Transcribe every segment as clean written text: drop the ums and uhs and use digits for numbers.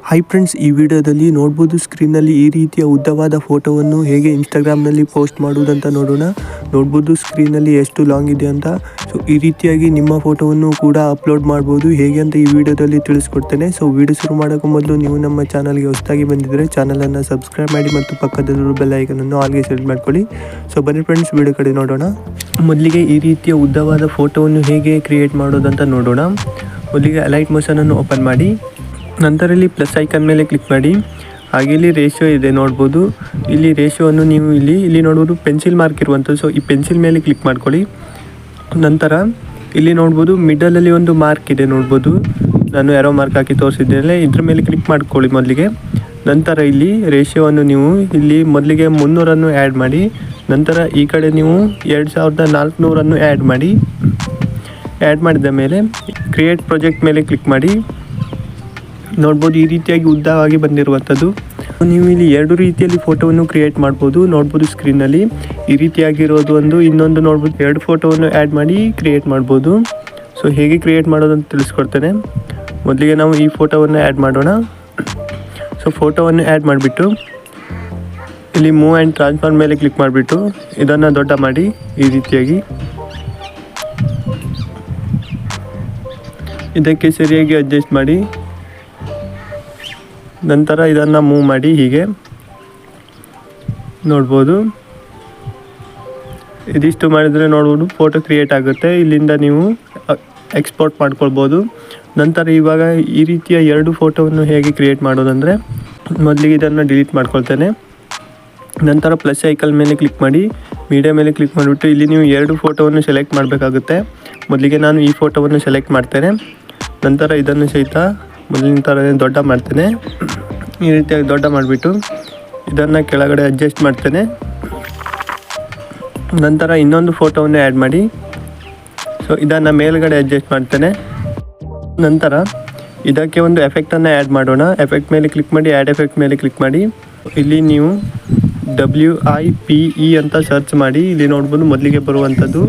Hi friends, ಈ ವಿಡಿಯೋದಲ್ಲಿ ನೋಡ್ಬೋದು ಸ್ಕ್ರೀನಲ್ಲಿ ಈ ರೀತಿಯ ಉದ್ದವಾದ ಫೋಟೋವನ್ನು ಹೇಗೆ ಇನ್ಸ್ಟಾಗ್ರಾಮ್ನಲ್ಲಿ ಪೋಸ್ಟ್ ಮಾಡುವುದಂತ ನೋಡೋಣ. ನೋಡ್ಬೋದು ಸ್ಕ್ರೀನಲ್ಲಿ ಎಷ್ಟು ಲಾಂಗ್ ಇದೆ ಅಂತ. ಸೊ ಈ ರೀತಿಯಾಗಿ ನಿಮ್ಮ ಫೋಟೋವನ್ನು ಕೂಡ ಅಪ್ಲೋಡ್ ಮಾಡ್ಬೋದು. ಹೇಗೆ ಅಂತ ಈ ವಿಡಿಯೋದಲ್ಲಿ ತಿಳಿಸ್ಕೊಡ್ತೇನೆ. ಸೊ ವಿಡಿಯೋ ಶುರು ಮಾಡೋಕ್ಕೂ ಮೊದಲು ನೀವು ನಮ್ಮ ಚಾನಲ್ಗೆ ಹೊಸದಾಗಿ ಬಂದಿದ್ದರೆ ಚಾನಲನ್ನು ಸಬ್ಸ್ಕ್ರೈಬ್ ಮಾಡಿ ಮತ್ತು ಪಕ್ಕದಲ್ಲಿರುವ ಬೆಲ್ ಐಕನನ್ನು ಆಲ್ಗೆ ಸೆಲೆಕ್ಟ್ ಮಾಡ್ಕೊಳ್ಳಿ. ಸೊ ಬನ್ನಿ ಫ್ರೆಂಡ್ಸ್, ವಿಡಿಯೋ ಕಡೆ ನೋಡೋಣ. ಮೊದಲಿಗೆ ಈ ರೀತಿಯ ಉದ್ದವಾದ ಫೋಟೋವನ್ನು ಹೇಗೆ ಕ್ರಿಯೇಟ್ ಮಾಡೋದಂತ ನೋಡೋಣ. ಮೊದಲಿಗೆ ಅಲೈಟ್ ಮೋಷನನ್ನು ಓಪನ್ ಮಾಡಿ, ನಂತರ ಇಲ್ಲಿ ಪ್ಲಸ್ ಐಕನ್ ಮೇಲೆ ಕ್ಲಿಕ್ ಮಾಡಿ. ಹಾಗೆ ಇಲ್ಲಿ ರೇಷಿಯೋ ಇದೆ ನೋಡ್ಬೋದು. ಇಲ್ಲಿ ರೇಷಿಯೋವನ್ನು ನೀವು ಇಲ್ಲಿ ನೋಡ್ಬೋದು ಪೆನ್ಸಿಲ್ ಮಾರ್ಕ್ ಇರುವಂಥದ್ದು. ಸೊ ಈ ಪೆನ್ಸಿಲ್ ಮೇಲೆ ಕ್ಲಿಕ್ ಮಾಡ್ಕೊಳ್ಳಿ. ನಂತರ ಇಲ್ಲಿ ನೋಡ್ಬೋದು ಮಿಡಲಲ್ಲಿ ಒಂದು ಮಾರ್ಕ್ ಇದೆ ನೋಡ್ಬೋದು. ನಾನು ಯಾರೋ ಮಾರ್ಕ್ ಹಾಕಿ ತೋರಿಸಿದ್ದೇನೆ, ಇದ್ರ ಮೇಲೆ ಕ್ಲಿಕ್ ಮಾಡ್ಕೊಳ್ಳಿ ಮೊದಲಿಗೆ. ನಂತರ ಇಲ್ಲಿ ರೇಷಿಯೋವನ್ನು ನೀವು ಇಲ್ಲಿ ಮೊದಲಿಗೆ 300 ಆ್ಯಡ್ ಮಾಡಿ, ನಂತರ ಈ ಕಡೆ ನೀವು 2400 ಆ್ಯಡ್ ಮಾಡಿ. ಆ್ಯಡ್ ಮಾಡಿದ ಮೇಲೆ ಕ್ರಿಯೇಟ್ ಪ್ರಾಜೆಕ್ಟ್ ಮೇಲೆ ಕ್ಲಿಕ್ ಮಾಡಿ. ನೋಡ್ಬೋದು ಈ ರೀತಿಯಾಗಿ ಉದ್ದವಾಗಿ ಬಂದಿರುವಂಥದ್ದು. ನೀವು ಇಲ್ಲಿ 2 ರೀತಿಯಲ್ಲಿ ಫೋಟೋವನ್ನು ಕ್ರಿಯೇಟ್ ಮಾಡ್ಬೋದು. ನೋಡ್ಬೋದು ಸ್ಕ್ರೀನಲ್ಲಿ ಈ ರೀತಿಯಾಗಿರೋದು ಒಂದು, ಇನ್ನೊಂದು ನೋಡ್ಬೋದು 2 ಫೋಟೋವನ್ನು ಆ್ಯಡ್ ಮಾಡಿ ಕ್ರಿಯೇಟ್ ಮಾಡ್ಬೋದು. ಸೊ ಹೇಗೆ ಕ್ರಿಯೇಟ್ ಮಾಡೋದಂತ ತಿಳಿಸ್ಕೊಡ್ತೇನೆ. ಮೊದಲಿಗೆ ನಾವು ಈ ಫೋಟೋವನ್ನು ಆ್ಯಡ್ ಮಾಡೋಣ. ಸೊ ಫೋಟೋವನ್ನು ಆ್ಯಡ್ ಮಾಡಿಬಿಟ್ಟು ಇಲ್ಲಿ ಮೂವ್ ಆ್ಯಂಡ್ ಟ್ರಾನ್ಸ್ಫಾರ್ಮ್ ಮೇಲೆ ಕ್ಲಿಕ್ ಮಾಡಿಬಿಟ್ಟು ಇದನ್ನು ದೊಡ್ಡ ಮಾಡಿ ಈ ರೀತಿಯಾಗಿ ಇದಕ್ಕೆ ಸರಿಯಾಗಿ ಅಡ್ಜಸ್ಟ್ ಮಾಡಿ. ನಂತರ ಇದನ್ನು ಮೂವ್ ಮಾಡಿ ಹೀಗೆ ನೋಡ್ಬೋದು. ಇದಿಷ್ಟು ಮಾಡಿದರೆ ನೋಡ್ಬೋದು ಫೋಟೋ ಕ್ರಿಯೇಟ್ ಆಗುತ್ತೆ. ಇಲ್ಲಿಂದ ನೀವು ಎಕ್ಸ್ಪೋರ್ಟ್ ಮಾಡ್ಕೊಳ್ಬೋದು. ನಂತರ ಇವಾಗ ಈ ರೀತಿಯ 2 ಫೋಟೋವನ್ನು ಹೇಗೆ ಕ್ರಿಯೇಟ್ ಮಾಡೋದಂದರೆ, ಮೊದಲಿಗೆ ಇದನ್ನು ಡಿಲೀಟ್ ಮಾಡ್ಕೊಳ್ತೇನೆ. ನಂತರ ಪ್ಲಸ್ ಐಕನ್ ಮೇಲೆ ಕ್ಲಿಕ್ ಮಾಡಿ, ಮೀಡಿಯಾ ಮೇಲೆ ಕ್ಲಿಕ್ ಮಾಡಿಬಿಟ್ಟು ಇಲ್ಲಿ ನೀವು 2 ಫೋಟೋವನ್ನು ಸೆಲೆಕ್ಟ್ ಮಾಡಬೇಕಾಗುತ್ತೆ. ಮೊದಲಿಗೆ ನಾನು ಈ ಫೋಟೋವನ್ನು ಸೆಲೆಕ್ಟ್ ಮಾಡ್ತೇನೆ. ನಂತರ ಇದನ್ನು ಸಹಿತ ಮೊದಲಿನ ಥರ ದೊಡ್ಡ ಮಾಡ್ತೇನೆ. ಈ ರೀತಿಯಾಗಿ ದೊಡ್ಡ ಮಾಡಿಬಿಟ್ಟು ಇದನ್ನು ಕೆಳಗಡೆ ಅಡ್ಜಸ್ಟ್ ಮಾಡ್ತೇನೆ. ನಂತರ ಇನ್ನೊಂದು ಫೋಟೋವನ್ನು ಆ್ಯಡ್ ಮಾಡಿ, ಸೊ ಇದನ್ನು ಮೇಲ್ಗಡೆ ಅಡ್ಜಸ್ಟ್ ಮಾಡ್ತೇನೆ. ನಂತರ ಇದಕ್ಕೆ ಒಂದು ಎಫೆಕ್ಟನ್ನು ಆ್ಯಡ್ ಮಾಡೋಣ. ಎಫೆಕ್ಟ್ ಮೇಲೆ ಕ್ಲಿಕ್ ಮಾಡಿ, ಆ್ಯಡ್ ಎಫೆಕ್ಟ್ ಮೇಲೆ ಕ್ಲಿಕ್ ಮಾಡಿ. ಇಲ್ಲಿ ನೀವು WIPE ಅಂತ ಸರ್ಚ್ ಮಾಡಿ. ಇಲ್ಲಿ ನೋಡ್ಬೋದು ಮೊದಲಿಗೆ ಬರುವಂಥದ್ದು.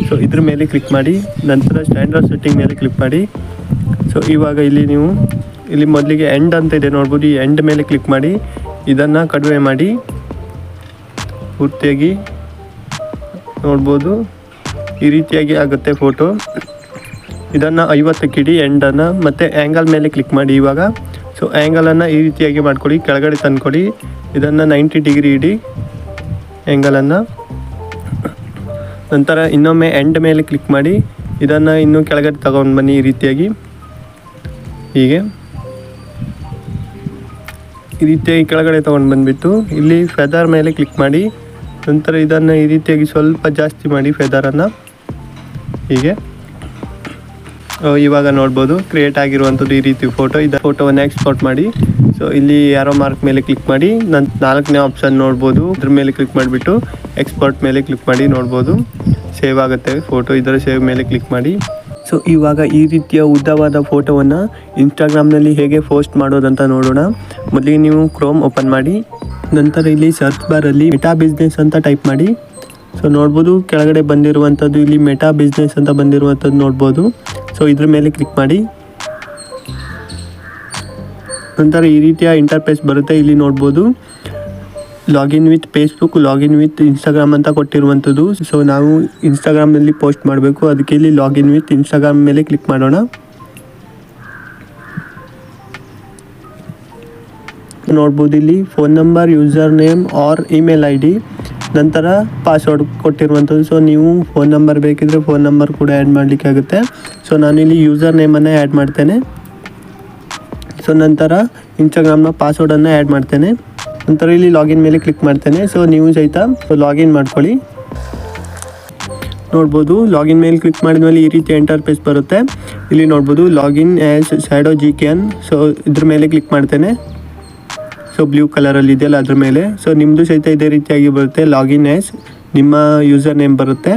ಸೊ ಇದ್ರ ಮೇಲೆ ಕ್ಲಿಕ್ ಮಾಡಿ, ನಂತರ ಸ್ಟ್ಯಾಂಡರ್ಡ್ ಸೆಟ್ಟಿಂಗ್ ಮೇಲೆ ಕ್ಲಿಕ್ ಮಾಡಿ. ಸೊ ಇವಾಗ ಇಲ್ಲಿ ಮೊದಲಿಗೆ ಎಂಡ್ ಅಂತ ಇದೆ ನೋಡ್ಬೋದು. ಈ ಎಂಡ್ ಮೇಲೆ ಕ್ಲಿಕ್ ಮಾಡಿ ಇದನ್ನು ಕಡಿಮೆ ಮಾಡಿ ಪೂರ್ತಿಯಾಗಿ ನೋಡ್ಬೋದು ಈ ರೀತಿಯಾಗಿ ಆಗುತ್ತೆ ಫೋಟೋ. ಇದನ್ನು 50 ಇಡಿ ಎಂಡನ್ನು. ಮತ್ತು ಆ್ಯಂಗಲ್ ಮೇಲೆ ಕ್ಲಿಕ್ ಮಾಡಿ ಇವಾಗ. ಸೊ ಆ್ಯಂಗಲನ್ನು ಈ ರೀತಿಯಾಗಿ ಮಾಡ್ಕೊಳ್ಳಿ, ಕೆಳಗಡೆ ತಂದ್ಕೊಳ್ಳಿ. ಇದನ್ನು 90 ಡಿಗ್ರಿ ಇಡಿ ಆ್ಯಂಗಲನ್ನು. ನಂತರ ಇನ್ನೊಮ್ಮೆ ಎಂಡ್ ಮೇಲೆ ಕ್ಲಿಕ್ ಮಾಡಿ ಇದನ್ನು ಇನ್ನೂ ಕೆಳಗಡೆ ತಗೊಂಡು ಬನ್ನಿ ಈ ರೀತಿಯಾಗಿ. ಹೀಗೆ ಈ ರೀತಿಯಾಗಿ ಕೆಳಗಡೆ ತೊಗೊಂಡು ಬಂದುಬಿಟ್ಟು ಇಲ್ಲಿ ಫೆದರ್ ಮೇಲೆ ಕ್ಲಿಕ್ ಮಾಡಿ. ನಂತರ ಇದನ್ನು ಈ ರೀತಿಯಾಗಿ ಸ್ವಲ್ಪ ಜಾಸ್ತಿ ಮಾಡಿ ಫೆದರನ್ನು ಹೀಗೆ. ಇವಾಗ ನೋಡ್ಬೋದು ಕ್ರಿಯೇಟ್ ಆಗಿರುವಂಥದ್ದು ಈ ರೀತಿ ಫೋಟೋ. ಫೋಟೋವನ್ನು ಎಕ್ಸ್ಪೋರ್ಟ್ ಮಾಡಿ. ಸೊ ಇಲ್ಲಿ ಯಾರೋ ಮಾರ್ಕ್ ಮೇಲೆ ಕ್ಲಿಕ್ ಮಾಡಿ, 4ನೇ ಆಪ್ಷನ್ ನೋಡ್ಬೋದು, ಇದ್ರ ಮೇಲೆ ಕ್ಲಿಕ್ ಮಾಡಿಬಿಟ್ಟು ಎಕ್ಸ್ಪೋರ್ಟ್ ಮೇಲೆ ಕ್ಲಿಕ್ ಮಾಡಿ. ನೋಡ್ಬೋದು ಸೇವ್ ಆಗುತ್ತೆ ಫೋಟೋ. ಇದರ ಸೇವ್ ಮೇಲೆ ಕ್ಲಿಕ್ ಮಾಡಿ. ಸೊ ಇವಾಗ ಈ ರೀತಿಯ ಉದ್ದವಾದ ಫೋಟೋವನ್ನು ಇನ್ಸ್ಟಾಗ್ರಾಮ್ನಲ್ಲಿ ಹೇಗೆ ಪೋಸ್ಟ್ ಮಾಡೋದಂತ ನೋಡೋಣ. ಮೊದಲಿಗೆ ನೀವು ಕ್ರೋಮ್ ಓಪನ್ ಮಾಡಿ, ನಂತರ ಇಲ್ಲಿ ಸರ್ಚ್ ಬಾರಲ್ಲಿ ಮೆಟಾ ಬಿಸ್ನೆಸ್ ಅಂತ ಟೈಪ್ ಮಾಡಿ. ಸೊ ನೋಡ್ಬೋದು ಕೆಳಗಡೆ ಬಂದಿರುವಂಥದ್ದು ಇಲ್ಲಿ ಮೆಟಾ ಬಿಸ್ನೆಸ್ ಅಂತ ಬಂದಿರುವಂಥದ್ದು ನೋಡ್ಬೋದು. ಸೊ ಇದ್ರ ಮೇಲೆ ಕ್ಲಿಕ್ ಮಾಡಿ. ನಂತರ ಈ ರೀತಿಯ ಇಂಟರ್ಫೇಸ್ ಬರುತ್ತೆ. ಇಲ್ಲಿ ನೋಡ್ಬೋದು login with Facebook, login with Instagram ಅಂತ ಕೊಟ್ಟಿರುವಂಥದ್ದು. ಸೊ ನಾವು ಇನ್ಸ್ಟಾಗ್ರಾಮ್ನಲ್ಲಿ ಪೋಸ್ಟ್ ಮಾಡಬೇಕು, ಅದಕ್ಕೆ ಇಲ್ಲಿ ಲಾಗಿನ್ ವಿತ್ ಇನ್ಸ್ಟಾಗ್ರಾಮ್ ಮೇಲೆ ಕ್ಲಿಕ್ ಮಾಡೋಣ. ನೋಡ್ಬೋದು ಇಲ್ಲಿ phone number, user name R email ID, ನಂತರ ಪಾಸ್ವರ್ಡ್ ಕೊಟ್ಟಿರುವಂಥದ್ದು. ಸೊ ನೀವು ಫೋನ್ ನಂಬರ್ ಬೇಕಿದ್ರೆ ಫೋನ್ ನಂಬರ್ ಕೂಡ ಆ್ಯಡ್ ಮಾಡಲಿಕ್ಕೆ ಆಗುತ್ತೆ. ಸೊ ನಾನಿಲ್ಲಿ ಯೂಸರ್ ನೇಮನ್ನು ಆ್ಯಡ್ ಮಾಡ್ತೇನೆ. ಸೊ ನಂತರ ಇನ್ಸ್ಟಾಗ್ರಾಮ್ನ ಪಾಸ್ವರ್ಡನ್ನು ಆ್ಯಡ್ ಮಾಡ್ತೇನೆ. ನಂತರ ಇಲ್ಲಿ ಲಾಗಿನ್ ಮೇಲೆ ಕ್ಲಿಕ್ ಮಾಡ್ತೇನೆ. ಸೊ ನೀವು ಸಹಿತ ಲಾಗಿನ್ ಮಾಡ್ಕೊಳ್ಳಿ. ನೋಡ್ಬೋದು ಲಾಗಿನ್ ಮೇಲೆ ಕ್ಲಿಕ್ ಮಾಡಿದ ಮೇಲೆ ಈ ರೀತಿಯ ಇಂಟರ್ಫೇಸ್ ಬರುತ್ತೆ. ಇಲ್ಲಿ ನೋಡ್ಬೋದು login as shadow GKN. So ಇದ್ರ ಮೇಲೆ ಕ್ಲಿಕ್ ಮಾಡ್ತೇನೆ. ಸೊ ಬ್ಲೂ ಕಲರಲ್ಲಿ ಇದೆಯಲ್ಲ ಅದ್ರ ಮೇಲೆ. ಸೊ ನಿಮ್ಮದು ಸಹಿತ ಇದೇ ರೀತಿಯಾಗಿ ಬರುತ್ತೆ. ಲಾಗಿನ್ ಆ್ಯಸ್ ನಿಮ್ಮ ಯೂಸರ್ ನೇಮ್ ಬರುತ್ತೆ.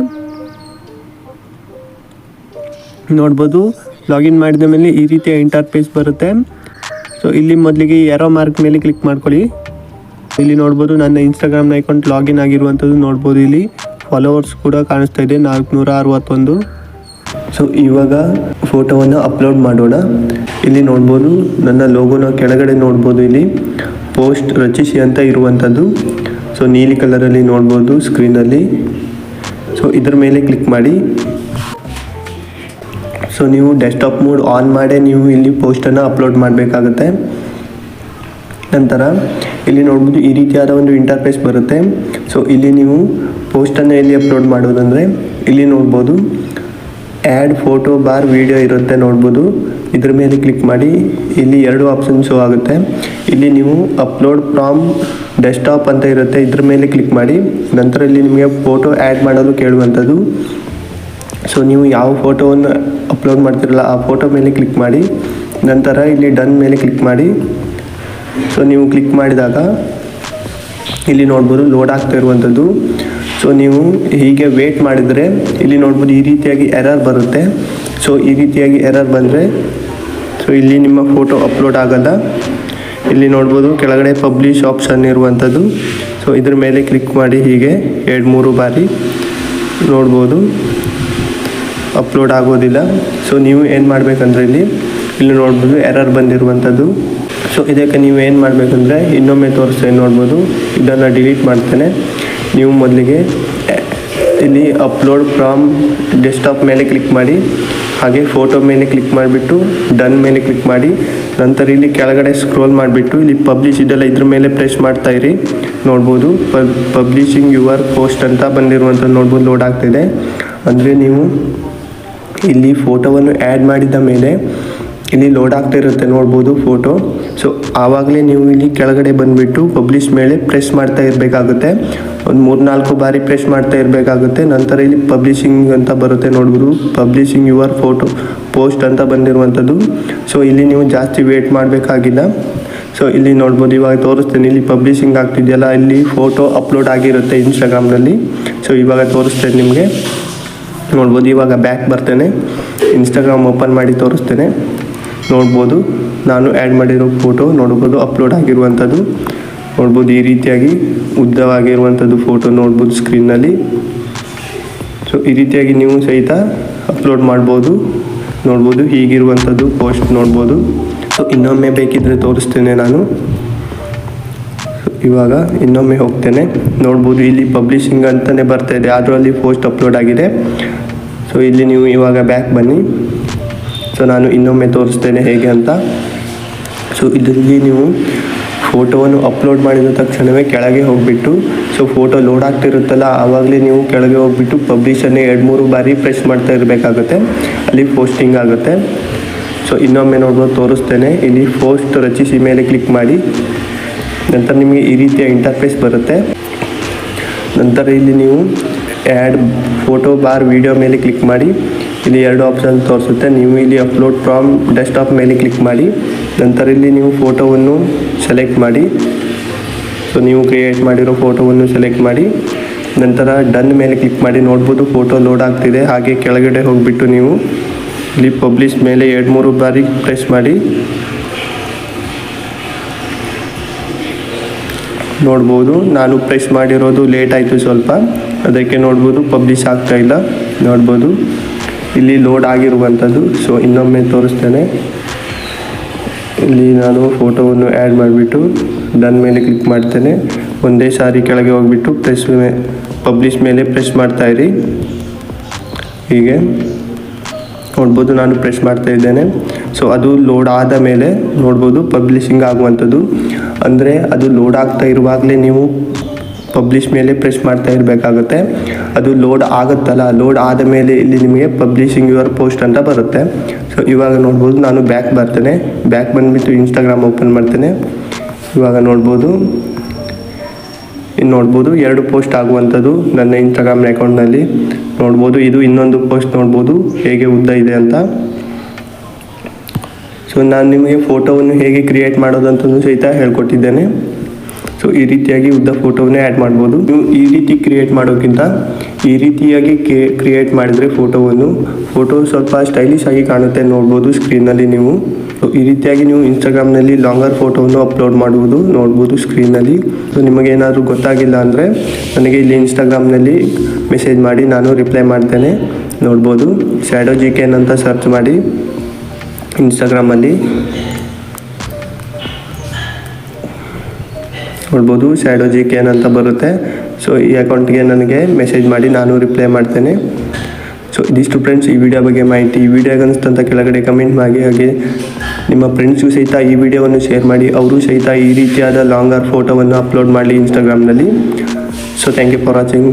ನೋಡ್ಬೋದು ಲಾಗಿನ್ ಮಾಡಿದ ಮೇಲೆ ಈ ರೀತಿಯ ಇಂಟರ್ಫೇಸ್ ಬರುತ್ತೆ. ಸೊ ಇಲ್ಲಿ ಮೊದಲಿಗೆ ಯಾರೋ ಮಾರ್ಕ್ ಮೇಲೆ ಕ್ಲಿಕ್ ಮಾಡ್ಕೊಳ್ಳಿ. ಇಲ್ಲಿ ನೋಡ್ಬೋದು ನನ್ನ ಇನ್ಸ್ಟಾಗ್ರಾಮ್ನ ಅಕೌಂಟ್ ಲಾಗಿನ್ ಆಗಿರುವಂಥದ್ದು ನೋಡ್ಬೋದು. ಇಲ್ಲಿ ಫಾಲೋವರ್ಸ್ ಕೂಡ ಕಾಣಿಸ್ತಾ ಇದೆ 461. ಸೊ ಇವಾಗ ಫೋಟೋವನ್ನು ಅಪ್ಲೋಡ್ ಮಾಡೋಣ. ಇಲ್ಲಿ ನೋಡ್ಬೋದು ನನ್ನ ಲೋಗೋನ ಕೆಳಗಡೆ ನೋಡ್ಬೋದು, ಇಲ್ಲಿ ಪೋಸ್ಟ್ ರಚಿಸಿ ಅಂತ ಇರುವಂಥದ್ದು. ಸೊ ನೀಲಿ ಕಲರಲ್ಲಿ ನೋಡ್ಬೋದು ಸ್ಕ್ರೀನಲ್ಲಿ. ಸೊ ಇದ್ರ ಮೇಲೆ ಕ್ಲಿಕ್ ಮಾಡಿ. ಸೊ ನೀವು ಡೆಸ್ಕ್ಟಾಪ್ ಮೋಡ್ ಆನ್ ಮಾಡೇ ನೀವು ಇಲ್ಲಿ ಪೋಸ್ಟನ್ನು ಅಪ್ಲೋಡ್ ಮಾಡಬೇಕಾಗುತ್ತೆ. ನಂತರ ಇಲ್ಲಿ ನೋಡ್ಬೋದು ಈ ರೀತಿಯಾದ ಒಂದು ಇಂಟರ್ಫೇಸ್ ಬರುತ್ತೆ. ಸೊ ಇಲ್ಲಿ ನೀವು ಪೋಸ್ಟನ್ನು ಎಲ್ಲಿ ಅಪ್ಲೋಡ್ ಮಾಡೋದಂದರೆ ಇಲ್ಲಿ ನೋಡ್ಬೋದು ಆ್ಯಡ್ ಫೋಟೋ ಬಾರ್ ವಿಡಿಯೋ ಇರುತ್ತೆ ನೋಡ್ಬೋದು. ಇದ್ರ ಮೇಲೆ ಕ್ಲಿಕ್ ಮಾಡಿ. ಇಲ್ಲಿ 2 ಆಪ್ಷನ್ಸು ಆಗುತ್ತೆ. ಇಲ್ಲಿ ನೀವು ಅಪ್ಲೋಡ್ ಫ್ರಾಮ್ ಡೆಸ್ಕ್ಟಾಪ್ ಅಂತ ಇರುತ್ತೆ, ಇದ್ರ ಮೇಲೆ ಕ್ಲಿಕ್ ಮಾಡಿ. ನಂತರ ಇಲ್ಲಿ ನಿಮಗೆ ಫೋಟೋ ಆ್ಯಡ್ ಮಾಡಲು ಕೇಳುವಂಥದ್ದು. ಸೊ ನೀವು ಯಾವ ಫೋಟೋವನ್ನು ಅಪ್ಲೋಡ್ ಮಾಡ್ತಿರಲ್ಲ ಆ ಫೋಟೋ ಮೇಲೆ ಕ್ಲಿಕ್ ಮಾಡಿ. ನಂತರ ಇಲ್ಲಿ ಡನ್ ಮೇಲೆ ಕ್ಲಿಕ್ ಮಾಡಿ. ಸೊ ನೀವು ಕ್ಲಿಕ್ ಮಾಡಿದಾಗ ಇಲ್ಲಿ ನೋಡ್ಬೋದು ಲೋಡ್ ಆಗ್ತಾ ಇರುವಂಥದ್ದು. ಸೊ ನೀವು ಹೀಗೆ ವೇಟ್ ಮಾಡಿದರೆ ಇಲ್ಲಿ ನೋಡ್ಬೋದು ಈ ರೀತಿಯಾಗಿ ಎರರ್ ಬರುತ್ತೆ. ಸೊ ಈ ರೀತಿಯಾಗಿ ಎರರ್ ಬಂದರೆ ಸೊ ಇಲ್ಲಿ ನಿಮ್ಮ ಫೋಟೋ ಅಪ್ಲೋಡ್ ಆಗಲ್ಲ. ಇಲ್ಲಿ ನೋಡ್ಬೋದು ಕೆಳಗಡೆ ಪಬ್ಲಿಷ್ ಆಪ್ಷನ್ ಇರುವಂಥದ್ದು. ಸೊ ಇದ್ರ ಮೇಲೆ ಕ್ಲಿಕ್ ಮಾಡಿ ಹೀಗೆ 2-3 ಬಾರಿ ನೋಡ್ಬೋದು ಅಪ್ಲೋಡ್ ಆಗೋದಿಲ್ಲ. ಸೊ ನೀವು ಏನು ಮಾಡಬೇಕಂದ್ರೆ ಇಲ್ಲಿ ನೋಡ್ಬೋದು ಎರರ್ ಬಂದಿರುವಂಥದ್ದು. ಸೊ ಇದಕ್ಕೆ ನೀವು ಏನು ಮಾಡಬೇಕಂದ್ರೆ ಇನ್ನೊಮ್ಮೆ ತೋರಿಸ್ತೇನೆ ನೋಡ್ಬೋದು. ಇದನ್ನು ಡಿಲೀಟ್ ಮಾಡ್ತೇನೆ. ನೀವು ಮೊದಲಿಗೆ ಇಲ್ಲಿ ಅಪ್ಲೋಡ್ ಫ್ರಾಮ್ ಡೆಸ್ಕ್ಟಾಪ್ ಮೇಲೆ ಕ್ಲಿಕ್ ಮಾಡಿ, ಹಾಗೆ ಫೋಟೋ ಮೇಲೆ ಕ್ಲಿಕ್ ಮಾಡಿಬಿಟ್ಟು ಡನ್ ಮೇಲೆ ಕ್ಲಿಕ್ ಮಾಡಿ. ನಂತರ ಇಲ್ಲಿ ಕೆಳಗಡೆ ಸ್ಕ್ರೋಲ್ ಮಾಡಿಬಿಟ್ಟು ಇಲ್ಲಿ ಪಬ್ಲಿಷ್ ಇದೆಲ್ಲ ಇದ್ರ ಮೇಲೆ ಪ್ರೆಸ್ ಮಾಡ್ತಾಯಿರಿ. ನೋಡ್ಬೋದು ಪಬ್ಲಿಷಿಂಗ್ ಯುವರ್ ಪೋಸ್ಟ್ ಅಂತ ಬಂದಿರುವಂಥದ್ದು ನೋಡ್ಬೋದು ಲೋಡ್ ಆಗ್ತಿದೆ. ಅಂದರೆ ನೀವು ಇಲ್ಲಿ ಫೋಟೋವನ್ನು ಆ್ಯಡ್ ಮಾಡಿದ ಮೇಲೆ ಇಲ್ಲಿ ಲೋಡ್ ಆಗ್ತಾ ಇರುತ್ತೆ ನೋಡ್ಬೋದು ಫೋಟೋ. ಸೊ ಆವಾಗಲೇ ನೀವು ಇಲ್ಲಿ ಕೆಳಗಡೆ ಬಂದುಬಿಟ್ಟು ಪಬ್ಲಿಷ್ ಮೇಲೆ ಪ್ರೆಸ್ ಮಾಡ್ತಾ ಇರಬೇಕಾಗುತ್ತೆ. ಒಂದು 3-4 ಬಾರಿ ಪ್ರೆಸ್ ಮಾಡ್ತಾ ಇರಬೇಕಾಗುತ್ತೆ. ನಂತರ ಇಲ್ಲಿ ಪಬ್ಲಿಷಿಂಗ್ ಅಂತ ಬರುತ್ತೆ ನೋಡ್ಬೋದು, ಪಬ್ಲಿಷಿಂಗ್ ಯುವರ್ ಫೋಟೋ ಪೋಸ್ಟ್ ಅಂತ ಬಂದಿರುವಂಥದ್ದು. ಸೊ ಇಲ್ಲಿ ನೀವು ಜಾಸ್ತಿ ವೇಟ್ ಮಾಡಬೇಕಾಗಿಲ್ಲ. ಸೊ ಇಲ್ಲಿ ನೋಡ್ಬೋದು ಇವಾಗ ತೋರಿಸ್ತೇನೆ. ಇಲ್ಲಿ ಪಬ್ಲಿಷಿಂಗ್ ಆಗ್ತಿದೆಯಲ್ಲ, ಇಲ್ಲಿ ಫೋಟೋ ಅಪ್ಲೋಡ್ ಆಗಿರುತ್ತೆ ಇನ್ಸ್ಟಾಗ್ರಾಮ್ನಲ್ಲಿ. ಸೊ ಇವಾಗ ತೋರಿಸ್ತೇನೆ ನಿಮಗೆ ನೋಡ್ಬೋದು. ಇವಾಗ ಬ್ಯಾಕ್ ಬರ್ತೇನೆ, ಇನ್ಸ್ಟಾಗ್ರಾಮ್ ಓಪನ್ ಮಾಡಿ ತೋರಿಸ್ತೇನೆ. ನೋಡ್ಬೋದು ನಾನು ಆ್ಯಡ್ ಮಾಡಿರೋ ಫೋಟೋ ನೋಡ್ಬೋದು ಅಪ್ಲೋಡ್ ಆಗಿರುವಂಥದ್ದು. ನೋಡ್ಬೋದು ಈ ರೀತಿಯಾಗಿ ಉದ್ದವಾಗಿರುವಂಥದ್ದು ಫೋಟೋ ನೋಡ್ಬೋದು ಸ್ಕ್ರೀನ್ನಲ್ಲಿ. ಸೊ ಈ ರೀತಿಯಾಗಿ ನೀವು ಸಹಿತ ಅಪ್ಲೋಡ್ ಮಾಡ್ಬೋದು. ನೋಡ್ಬೋದು ಹೀಗಿರುವಂಥದ್ದು ಪೋಸ್ಟ್ ನೋಡ್ಬೋದು. ಸೊ ಇನ್ನೊಮ್ಮೆ ಬೇಕಿದ್ದರೆ ತೋರಿಸ್ತೇನೆ ನಾನು. ಇವಾಗ ಇನ್ನೊಮ್ಮೆ ಹೋಗ್ತೇನೆ. ನೋಡ್ಬೋದು ಇಲ್ಲಿ ಪಬ್ಲಿಷಿಂಗ್ ಅಂತಲೇ ಬರ್ತಾ ಇದೆ, ಅದರಲ್ಲಿ ಪೋಸ್ಟ್ ಅಪ್ಲೋಡ್ ಆಗಿದೆ. ಸೊ ಇಲ್ಲಿ ನೀವು ಇವಾಗ ಬ್ಯಾಕ್ ಬನ್ನಿ. ಸೊ ನಾನು ಇನ್ನೊಮ್ಮೆ ತೋರಿಸ್ತೇನೆ ಹೇಗೆ ಅಂತ. ಸೊ ಇದರಲ್ಲಿ ನೀವು ಫೋಟೋವನ್ನು ಅಪ್ಲೋಡ್ ಮಾಡಿದ ತಕ್ಷಣವೇ ಕೆಳಗೆ ಹೋಗಿಬಿಟ್ಟು ಸೊ ಫೋಟೋ ಲೋಡ್ ಆಗ್ತಿರುತ್ತಲ್ಲ ಆವಾಗಲೇ ನೀವು ಕೆಳಗೆ ಹೋಗಿಬಿಟ್ಟು ಪಬ್ಲಿಷನ್ನೇ 2-3 ಬಾರಿ ಪ್ರೆಸ್ ಮಾಡ್ತಾ ಇರಬೇಕಾಗುತ್ತೆ, ಅಲ್ಲಿ ಪೋಸ್ಟಿಂಗ್ ಆಗುತ್ತೆ. ಸೊ ಇನ್ನೊಮ್ಮೆ ನೋಡ್ಬೋದು ತೋರಿಸ್ತೇನೆ. ಇಲ್ಲಿ ಪೋಸ್ಟ್ ರಚಿಸಿ ಮೇಲೆ ಕ್ಲಿಕ್ ಮಾಡಿ. ನಂತರ ನಿಮಗೆ ಈ ರೀತಿಯ ಇಂಟರ್ಫೇಸ್ ಬರುತ್ತೆ. ನಂತರ ಇಲ್ಲಿ ನೀವು ಆ್ಯಡ್ ಫೋಟೋ ಬಾರ್ ವಿಡಿಯೋ ಮೇಲೆ ಕ್ಲಿಕ್ ಮಾಡಿ. ಇಲ್ಲಿ 2 ಆಪ್ಷನ್ ತೋರಿಸುತ್ತೆ. ನೀವು ಇಲ್ಲಿ ಅಪ್ಲೋಡ್ ಫ್ರಾಮ್ ಡೆಸ್ಕ್ಟಾಪ್ ಮೇಲೆ ಕ್ಲಿಕ್ ಮಾಡಿ. ನಂತರ ಇಲ್ಲಿ ನೀವು ಫೋಟೋವನ್ನು ಸೆಲೆಕ್ಟ್ ಮಾಡಿ. ಸೊ ನೀವು ಕ್ರಿಯೇಟ್ ಮಾಡಿರೋ ಫೋಟೋವನ್ನು ಸೆಲೆಕ್ಟ್ ಮಾಡಿ. ನಂತರ ಡನ್ ಮೇಲೆ ಕ್ಲಿಕ್ ಮಾಡಿ. ನೋಡ್ಬೋದು ಫೋಟೋ ಲೋಡ್ ಆಗ್ತಿದೆ. ಹಾಗೆ ಕೆಳಗಡೆ ಹೋಗಿಬಿಟ್ಟು ನೀವು ಇಲ್ಲಿ ಪಬ್ಲಿಷ್ ಮೇಲೆ 2-3 ಬಾರಿ ಪ್ರೆಸ್ ಮಾಡಿ. ನೋಡ್ಬೋದು ನಾನು ಪ್ರೆಸ್ ಮಾಡಿರೋದು ಲೇಟ್ ಆಯಿತು ಸ್ವಲ್ಪ, ಅದಕ್ಕೆ ನೋಡ್ಬೋದು ಪಬ್ಲಿಷ್ ಆಗ್ತಾ ಇಲ್ಲ. ನೋಡ್ಬೋದು ಇಲ್ಲಿ ಲೋಡ್ ಆಗಿರುವಂಥದ್ದು. ಸೊ ಇನ್ನೊಮ್ಮೆ ತೋರಿಸ್ತೇನೆ. ಇಲ್ಲಿ ನಾನು ಫೋಟೋವನ್ನು ಆ್ಯಡ್ ಮಾಡಿಬಿಟ್ಟು ಡನ್ ಮೇಲೆ ಕ್ಲಿಕ್ ಮಾಡ್ತೇನೆ. ಒಂದೇ ಸಾರಿ ಕೆಳಗೆ ಹೋಗಿಬಿಟ್ಟು ಪಬ್ಲಿಷ್ ಮೇಲೆ ಪ್ರೆಸ್ ಮಾಡ್ತಾಯಿರಿ. ಹೀಗೆ ನೋಡ್ಬೋದು ನಾನು ಪ್ರೆಸ್ ಮಾಡ್ತಾ ಇದ್ದೇನೆ. ಸೊ ಅದು ಲೋಡ್ ಆದ ಮೇಲೆ ನೋಡ್ಬೋದು ಪಬ್ಲಿಷಿಂಗ್ ಆಗುವಂಥದ್ದು. ಅಂದರೆ ಅದು ಲೋಡ್ ಆಗ್ತಾ ಇರುವಾಗಲೇ ನೀವು ಪಬ್ಲಿಷ್ ಮೇಲೆ ಪ್ರೆಸ್ ಮಾಡ್ತಾ ಇರಬೇಕಾಗುತ್ತೆ. ಅದು ಲೋಡ್ ಆಗುತ್ತಲ್ಲ, ಲೋಡ್ ಆದ ಮೇಲೆ ಇಲ್ಲಿ ನಿಮಗೆ ಪಬ್ಲಿಷಿಂಗ್ ಯುವರ್ ಪೋಸ್ಟ್ ಅಂತ ಬರುತ್ತೆ. ಸೊ ಇವಾಗ ನೋಡ್ಬೋದು ನಾನು ಬ್ಯಾಕ್ ಬರ್ತೇನೆ. ಬ್ಯಾಕ್ ಬಂದುಬಿಟ್ಟು ಇನ್ಸ್ಟಾಗ್ರಾಮ್ ಓಪನ್ ಮಾಡ್ತೇನೆ. ಇವಾಗ ನೋಡ್ಬೋದು ನೋಡ್ಬೋದು 2 ಪೋಸ್ಟ್ ಆಗುವಂಥದ್ದು ನನ್ನ ಇನ್ಸ್ಟಾಗ್ರಾಮ್ ಅಕೌಂಟ್ನಲ್ಲಿ. ನೋಡ್ಬೋದು ಇದು ಇನ್ನೊಂದು ಪೋಸ್ಟ್ ನೋಡ್ಬೋದು ಹೇಗೆ ಉದ್ದ ಇದೆ ಅಂತ. ಸೊ ನಾನು ನಿಮಗೆ ಫೋಟೋವನ್ನು ಹೇಗೆ ಕ್ರಿಯೇಟ್ ಮಾಡೋದಂತಲೂ ಸಹಿತ ಹೇಳ್ಕೊಟ್ಟಿದ್ದೇನೆ. ಸೊ ಈ ರೀತಿಯಾಗಿ ಉದ್ದ ಫೋಟೋವನ್ನೇ ಆ್ಯಡ್ ಮಾಡ್ಬೋದು. ನೀವು ಈ ರೀತಿ ಕ್ರಿಯೇಟ್ ಮಾಡೋಕ್ಕಿಂತ ಈ ರೀತಿಯಾಗಿ ಕ್ರಿಯೇಟ್ ಮಾಡಿದರೆ ಫೋಟೋ ಸ್ವಲ್ಪ ಸ್ಟೈಲಿಶ್ ಆಗಿ ಕಾಣುತ್ತೆ ನೋಡ್ಬೋದು ಸ್ಕ್ರೀನಲ್ಲಿ ನೀವು. ಸೊ ಈ ರೀತಿಯಾಗಿ ನೀವು ಇನ್ಸ್ಟಾಗ್ರಾಮ್ನಲ್ಲಿ ಲಾಂಗರ್ ಫೋಟೋವನ್ನು ಅಪ್ಲೋಡ್ ಮಾಡುವುದು ನೋಡ್ಬೋದು ಸ್ಕ್ರೀನಲ್ಲಿ. ಸೊ ನಿಮಗೇನಾದರೂ ಗೊತ್ತಾಗಿಲ್ಲ ಅಂದರೆ ನನಗೆ ಇಲ್ಲಿ ಇನ್ಸ್ಟಾಗ್ರಾಮ್ನಲ್ಲಿ ಮೆಸೇಜ್ ಮಾಡಿ, ನಾನು ರಿಪ್ಲೈ ಮಾಡ್ತೇನೆ. ನೋಡ್ಬೋದು ಶ್ಯಾಡೋ GKN ಅಂತ ಸರ್ಚ್ ಮಾಡಿ ಇನ್ಸ್ಟಾಗ್ರಾಮಲ್ಲಿ ನೋಡ್ಬೋದು ಶ್ಯಾಡೋ GKN ಅಂತ ಬರುತ್ತೆ. ಸೊ ಈ ಅಕೌಂಟ್ಗೆ ನನಗೆ ಮೆಸೇಜ್ ಮಾಡಿ, ನಾನು ರಿಪ್ಲೈ ಮಾಡ್ತೇನೆ. ಸೊ ಇದಿಷ್ಟು ಫ್ರೆಂಡ್ಸ್ ಈ ವಿಡಿಯೋ ಬಗ್ಗೆ ಮಾಹಿತಿ. ಈ ವಿಡಿಯೋ ಅನಿಸ್ತಂತ ಕೆಳಗಡೆ ಕಮೆಂಟ್ ಮಾಡಿ, ಹಾಗೆ ನಿಮ್ಮ ಫ್ರೆಂಡ್ಸ್ಗೂ ಸಹಿತ ಈ ವಿಡಿಯೋವನ್ನು ಶೇರ್ ಮಾಡಿ, ಅವರು ಸಹಿತ ಈ ರೀತಿಯಾದ ಲಾಂಗರ್ ಫೋಟೋವನ್ನು ಅಪ್ಲೋಡ್ ಮಾಡಲಿ ಇನ್ಸ್ಟಾಗ್ರಾಮ್ನಲ್ಲಿ. So thank you for watching.